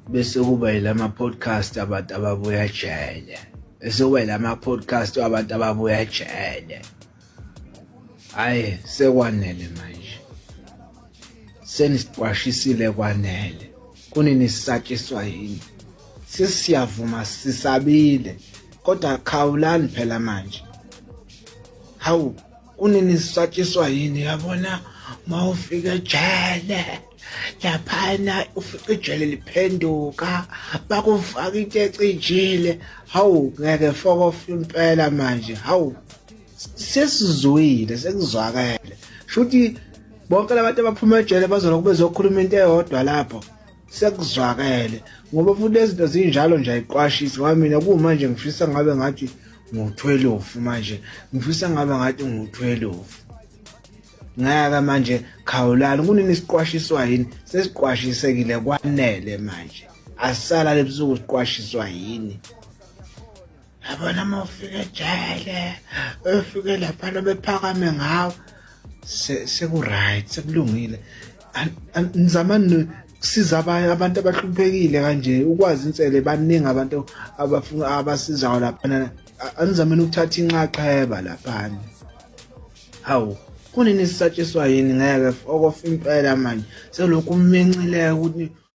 bese kuba yilama podcast abantu ababuya ejele. Bese kuba yilama podcast abantu ababuya ejele. Hayi sekwanele manje. Senisiqwashisile kwanele. Kunini sisatshiswa yini? Sisiyavuma sisabile. Kodwa khawulani phela manje. Hawu kunini sisatshiswa yini yabona mawufika ejele. Laphana ufika ijele liphenduka bakufaka into ecijile. Hawu ngeke fokofa impela manje. Hawu sesizwile sekuzwakele. Shuthi bonke labantu abaphuma ejele bazoloku bezokhuluma into eyodwa lapho. Sekuzwakele ngoba futhi lezinto zinjalo nje ayiqwashisi kwamina kumanje ngifisa ngabe ngathi ngu12 manje ngifisa ngabe ngathi ngu12 ngaka manje khawulani kunini siqwashiswa yini sesiqwashisekile kwanele manje asala lebusuku siqwashiswa yini yabona mawufika ejele ufike lapha bephakame ngawo seku right sekulungile nizamani siza abantu abahluphekile kanje ukwazi insele baningi abantu abafuna abasizayo lapha anizameni ukuthatha inxaxheba lapha. Hawu kunini sisatshiswa yini ngeke okofa impela manje selokhu umencileke ukuthi